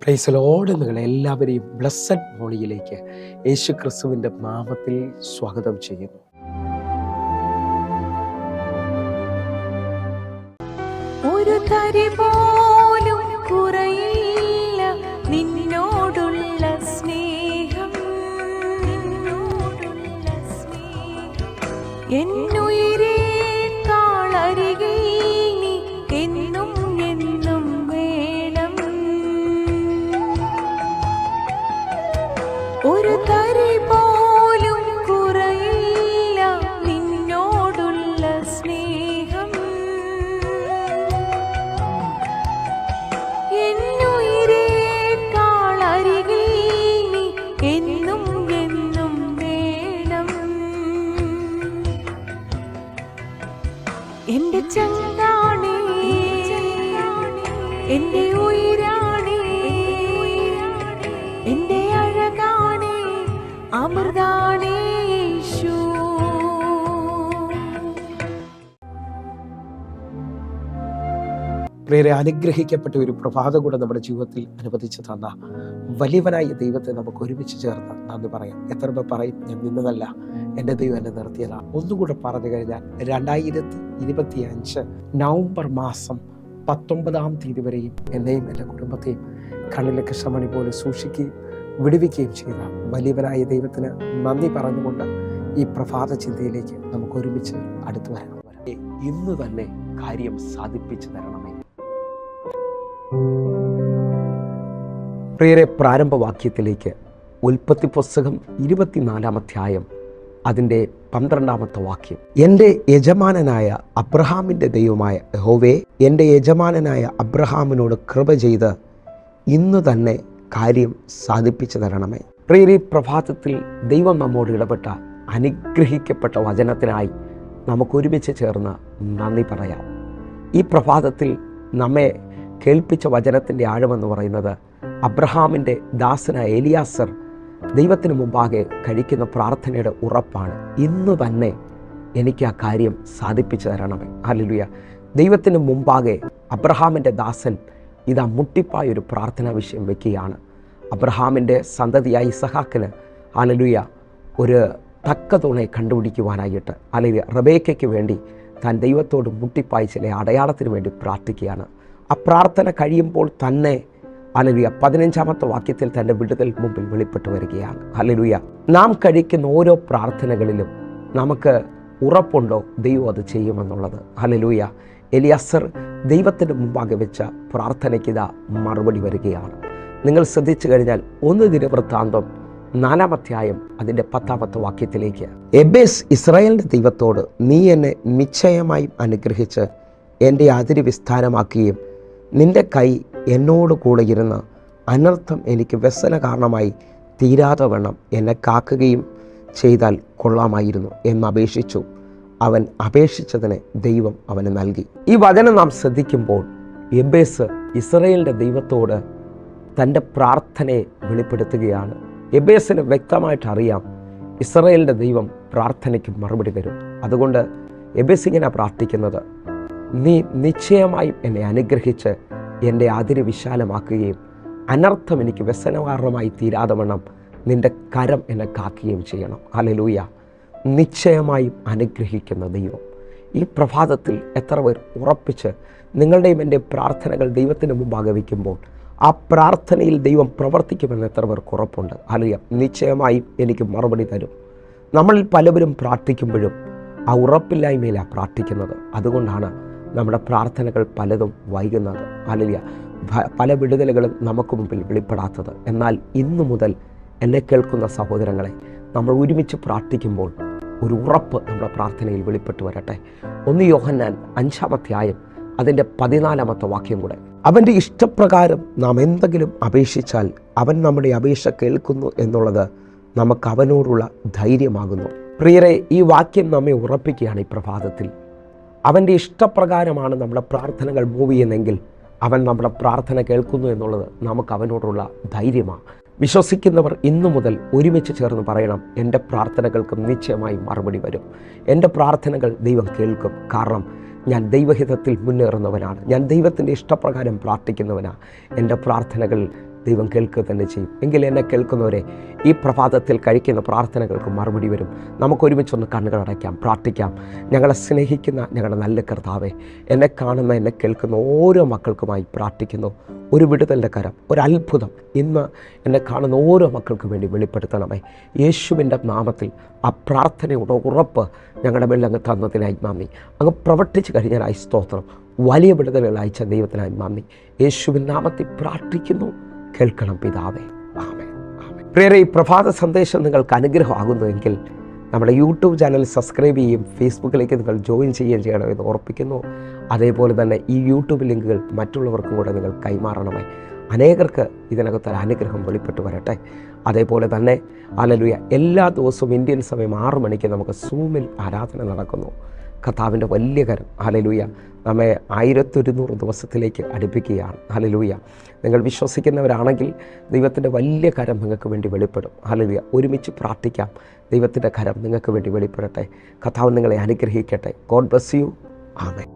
Praise Lord. നിങ്ങളെ എല്ലാവരെയും blessed മോർണിംഗിലേക്ക് യേശു ക്രിസ്തുവിൻ്റെ നാമത്തിൽ സ്വാഗതം ചെയ്യുന്നു. ഒരു തരി പോലും കുറയില്ല നിന്നോടുള്ള സ്നേഹം, എന്നുയിരേക്കാൾ അരികിൽ നീ എന്നും എന്നും വേണം. ഒരു തരി പോലും കുറയില്ല നിന്നോടുള്ള സ്നേഹം, എന്നുയിരേക്കാൾ അരികിൽ നീ എന്നും എന്നും വേണം. എന്റെ ചങ്ങാണേ, എന്റെ ഉയിരാണേ, എന്റെ അഴകാണേ, അമൃതാണേ യേശു. പ്രിയരെ, അനുഗ്രഹിക്കപ്പെട്ട ഒരു പ്രഭാതം കൂടെ നമ്മുടെ ജീവിതത്തിൽ അനുവദിച്ചു തന്ന വലിയവനായ ദൈവത്തെ നമുക്ക് ഒരുമിച്ച് ചേർന്ന് നന്ദി പറയാം. എത്ര പേർ പറയും, ഞാൻ നിന്നതല്ല, എൻ്റെ ദൈവം എന്നെ നിർത്തിയതാണ്. ഒന്നുകൂടെ പറഞ്ഞു കഴിഞ്ഞാൽ 2025 നവംബർ മാസം 19-ാം തീയതി വരെയും എന്നെയും എൻ്റെ കുടുംബത്തെയും കണ്ണിലെ കൃഷ്ണമണി പോലെ സൂക്ഷിക്കുകയും വിടുവിക്കുകയും ചെയ്ത വലിയവനായ ദൈവത്തിന് നന്ദി പറഞ്ഞുകൊണ്ട് ഈ പ്രഭാത ചിന്തയിലേക്ക് നമുക്ക് ഒരുമിച്ച് അടുത്തു വരാം. ഇന്ന് തന്നെ കാര്യം സാധിപ്പിച്ചു തരണമേ. പ്രിയരെ, പ്രാരംഭവാക്യത്തിലേക്ക് ഉൽപ്പത്തി പുസ്തകം 24-ാം അധ്യായം അതിൻ്റെ 12-ാമത്തെ വാക്യം. എൻ്റെ യജമാനനായ അബ്രഹാമിൻ്റെ ദൈവമായ യഹോവേ, എൻ്റെ യജമാനനായ അബ്രഹാമിനോട് കൃപ ചെയ്ത് ഇന്ന് തന്നെ കാര്യം സാധിപ്പിച്ചു തരണമേ. പ്രിയരെ, പ്രഭാതത്തിൽ ദൈവം നമ്മോട് ഇടപെട്ട അനുഗ്രഹിക്കപ്പെട്ട വചനത്തിനായി നമുക്കൊരുമിച്ച് ചേർന്ന് നന്ദി പറയാം. ഈ പ്രഭാതത്തിൽ നമ്മെ കേൾപ്പിച്ച വചനത്തിൻ്റെ ആഴമെന്ന് പറയുന്നത് അബ്രഹാമിൻ്റെ ദാസനായ എലിയാസർ ദൈവത്തിന് മുമ്പാകെ കഴിക്കുന്ന പ്രാർത്ഥനയുടെ ഉറപ്പാണ്. ഇന്ന് തന്നെ എനിക്ക് ആ കാര്യം സാധിപ്പിച്ചു തരണമേ. ഹല്ലേലൂയ. ദൈവത്തിന് മുമ്പാകെ അബ്രഹാമിൻ്റെ ദാസൻ ഇതാ മുട്ടിപ്പായൊരു പ്രാർത്ഥനാ വിഷയം വയ്ക്കുകയാണ്. അബ്രഹാമിൻ്റെ സന്തതിയായ ഇസഹാക്കിന് ഹല്ലേലൂയ ഒരു തക്ക തുണയെ കണ്ടുപിടിക്കുവാനായിട്ട് ഹല്ലേലൂയ റബേക്കയ്ക്ക് വേണ്ടി താൻ ദൈവത്തോട് മുട്ടിപ്പായി ചില അടയാളത്തിന് വേണ്ടി പ്രാർത്ഥിക്കുകയാണ്. ആ പ്രാർത്ഥന കഴിയുമ്പോൾ തന്നെ ഹല്ലേലൂയ 15-ാമത്തെ വാക്യത്തിൽ തൻ്റെ വിടുതൽ മുമ്പിൽ വെളിപ്പെട്ടു വരികയാണ്. ഹല്ലേലൂയ. നാം കഴിക്കുന്ന ഓരോ പ്രാർത്ഥനകളിലും നമുക്ക് ഉറപ്പുണ്ടോ ദൈവം അത് ചെയ്യുമെന്നുള്ളത്? ഹല്ലേലൂയ. എലിയാസർ ദൈവത്തിൻ്റെ മുമ്പാകെ വെച്ച പ്രാർത്ഥനയ്ക്ക് ഇതാ മറുപടി വരികയാണ്. നിങ്ങൾ ശ്രദ്ധിച്ചു കഴിഞ്ഞാൽ 1 ദിനവൃത്താന്തം 4-ാം അധ്യായം അതിൻ്റെ 10-ാമത്തെ വാക്യത്തിലേക്ക്, എബേസ് ഇസ്രായേലിൻ്റെ ദൈവത്തോട് നീ എന്നെ നിശ്ചയമായും അനുഗ്രഹിച്ച് എൻ്റെ അതിര് വിസ്താരമാക്കുകയും നിൻ്റെ കൈ എന്നോട് കൂടെ ഇരുന്ന് അനർത്ഥം എനിക്ക് വ്യസന കാരണമായി തീരാതെ വണ്ണം എന്നെ കാക്കുകയും ചെയ്താൽ കൊള്ളാമായിരുന്നു എന്നപേക്ഷിച്ചു. അവൻ അപേക്ഷിച്ചതിന് ദൈവം അവന് നൽകി. ഈ വചനം നാം ശ്രദ്ധിക്കുമ്പോൾ എബേസ് ഇസ്രായേലിൻ്റെ ദൈവത്തോട് തൻ്റെ പ്രാർത്ഥനയെ വെളിപ്പെടുത്തുകയാണ്. എബേസിന് വ്യക്തമായിട്ട് അറിയാം ഇസ്രായേലിൻ്റെ ദൈവം പ്രാർത്ഥനയ്ക്ക് മറുപടി തരും. അതുകൊണ്ട് എബേസ് ഇങ്ങനെ പ്രാർത്ഥിക്കുന്നത്, നീ നിശ്ചയമായും എന്നെ അനുഗ്രഹിച്ച് എൻ്റെ അതിര് വിശാലമാക്കുകയും അനർത്ഥം എനിക്ക് വ്യസനകാരണമായി തീരാതെ വണ്ണം നിൻ്റെ കരം എന്നെ കാക്കുകയും ചെയ്യണം. ഹല്ലേലൂയ. നിശ്ചയമായും അനുഗ്രഹിക്കുന്ന ദൈവം. ഈ പ്രഭാതത്തിൽ എത്ര പേർ ഉറപ്പിച്ച് നിങ്ങളുടെയും എൻ്റെ പ്രാർത്ഥനകൾ ദൈവത്തിന് മുമ്പാകെ വയ്ക്കുമ്പോൾ ആ പ്രാർത്ഥനയിൽ ദൈവം പ്രവർത്തിക്കുമെന്ന് എത്ര പേർക്ക് ഉറപ്പുണ്ട്? ഹല്ലേലൂയ. നിശ്ചയമായും എനിക്ക് മറുപടി തരും. നമ്മളിൽ പലവരും പ്രാർത്ഥിക്കുമ്പോഴും ആ ഉറപ്പില്ലായ്മയിലാണ് പ്രാർത്ഥിക്കുന്നത്. അതുകൊണ്ടാണ് നമ്മുടെ പ്രാർത്ഥനകൾ പലതും വൈകുന്നത്. ഹല്ലേലൂയ. പല വിടുതലുകളും നമുക്ക് മുമ്പിൽ വെളിപ്പെടാത്തത്. എന്നാൽ ഇന്നു മുതൽ എന്നെ കേൾക്കുന്ന സഹോദരങ്ങളെ, നമ്മൾ ഒരുമിച്ച് പ്രാർത്ഥിക്കുമ്പോൾ ഒരു ഉറപ്പ് നമ്മുടെ പ്രാർത്ഥനയിൽ വെളിപ്പെട്ടു വരട്ടെ. 1 യോഹന്നാൻ 5-ാം അധ്യായം അതിൻ്റെ 14-ാമത്തെ വാക്യം കൂടെ, അവൻ്റെ ഇഷ്ടപ്രകാരം നാം എന്തെങ്കിലും അപേക്ഷിച്ചാൽ അവൻ നമ്മുടെ അപേക്ഷ കേൾക്കുന്നു എന്നുള്ളത് നമുക്ക് അവനോടുള്ള ധൈര്യമാകുന്നു. പ്രിയരെ, ഈ വാക്യം നമ്മെ ഉറപ്പിക്കുകയാണ്. ഈ പ്രഭാതത്തിൽ അവൻ്റെ ഇഷ്ടപ്രകാരമാണ് നമ്മുടെ പ്രാർത്ഥനകൾ മൂവ് ചെയ്യുന്നതെങ്കിൽ അവൻ നമ്മുടെ പ്രാർത്ഥന കേൾക്കുന്നു എന്നുള്ളത് നമുക്ക് അവനോടുള്ള ധൈര്യമാണ്. വിശ്വസിക്കുന്നവർ ഇന്നു മുതൽ ഒരുമിച്ച് ചേർന്ന് പറയണം, എൻ്റെ പ്രാർത്ഥനകൾക്ക് നിശ്ചയമായി മറുപടി വരും. എൻ്റെ പ്രാർത്ഥനകൾ ദൈവം കേൾക്കും. കാരണം ഞാൻ ദൈവഹിതത്തിൽ മുന്നേറുന്നവനാണ്. ഞാൻ ദൈവത്തിൻ്റെ ഇഷ്ടപ്രകാരം പ്രാർത്ഥിക്കുന്നവനാണ്. എൻ്റെ പ്രാർത്ഥനകൾ ദൈവം കേൾക്കുക തന്നെ ചെയ്യും. എങ്കിൽ എന്നെ കേൾക്കുന്നവരെ, ഈ പ്രഭാതത്തിൽ കഴിക്കുന്ന പ്രാർത്ഥനകൾക്ക് മറുപടി വരും. നമുക്കൊരുമിച്ചൊന്ന് കണ്ണുകൾ അടയ്ക്കാം, പ്രാർത്ഥിക്കാം. ഞങ്ങളെ സ്നേഹിക്കുന്ന ഞങ്ങളുടെ നല്ല കർത്താവേ, എന്നെ കാണുന്ന എന്നെ കേൾക്കുന്ന ഓരോ മക്കൾക്കുമായി പ്രാർത്ഥിക്കുന്നു. ഒരു വിടുതലിൻ്റെ കരം, ഒരു അത്ഭുതം ഇന്ന് എന്നെ കാണുന്ന ഓരോ മക്കൾക്ക് വേണ്ടി വെളിപ്പെടുത്തണമേ. യേശുവിൻ്റെ നാമത്തിൽ ആ പ്രാർത്ഥനയുടെ ഉറപ്പ് ഞങ്ങളുടെ മേൽ അങ്ങ് തന്നതിനായി നന്ദി. അങ്ങ് പ്രവർത്തിച്ച് കഴിഞ്ഞാലായി സ്തോത്രം. വലിയ വിടുതലുകൾ അയച്ച ദൈവത്തിനായി നന്ദി. യേശുവിൻ നാമത്തിൽ പ്രാർത്ഥിക്കുന്നു. കേൾക്കണം പിതാവേ. ആമേൻ. പ്രിയരേ, ഈ പ്രഭാത സന്ദേശം നിങ്ങൾക്ക് അനുഗ്രഹമാകുന്നുവെങ്കിൽ നമ്മുടെ യൂട്യൂബ് ചാനൽ സബ്സ്ക്രൈബ് ചെയ്യുകയും ഫേസ്ബുക്കിലേക്ക് നിങ്ങൾ ജോയിൻ ചെയ്യുകയും ചെയ്യണമെന്ന് ഓർപ്പിക്കുന്നു. അതേപോലെ തന്നെ ഈ യൂട്യൂബ് ലിങ്കുകൾ മറ്റുള്ളവർക്കും കൂടെ നിങ്ങൾ കൈമാറണമേ. അനേകർക്ക് ഇതിനകത്തൊരു അനുഗ്രഹം വെളിപ്പെട്ട് വരട്ടെ. അതേപോലെ തന്നെ ഹല്ലേലൂയ, എല്ലാ ദിവസവും ഇന്ത്യൻ സമയം 6 മണിക്ക് നമുക്ക് സൂമിൽ ആരാധന നടക്കുന്നു. കർത്താവിൻ്റെ വലിയ കരം ഹല്ലേലൂയ നമ്മെ 1100 ദിവസത്തിലേക്ക് അടുപ്പിക്കുകയാണ്. ഹല്ലേലൂയ, നിങ്ങൾ വിശ്വസിക്കുന്നവരാണെങ്കിൽ ദൈവത്തിൻ്റെ വലിയ കരം നിങ്ങൾക്ക് വേണ്ടി വെളിപ്പെടും. ഹല്ലേലൂയ, ഒരുമിച്ച് പ്രാർത്ഥിക്കാം. ദൈവത്തിൻ്റെ കരം നിങ്ങൾക്ക് വേണ്ടി വെളിപ്പെടട്ടെ. കർത്താവ് നിങ്ങളെ അനുഗ്രഹിക്കട്ടെ. God bless you. ആമേൻ.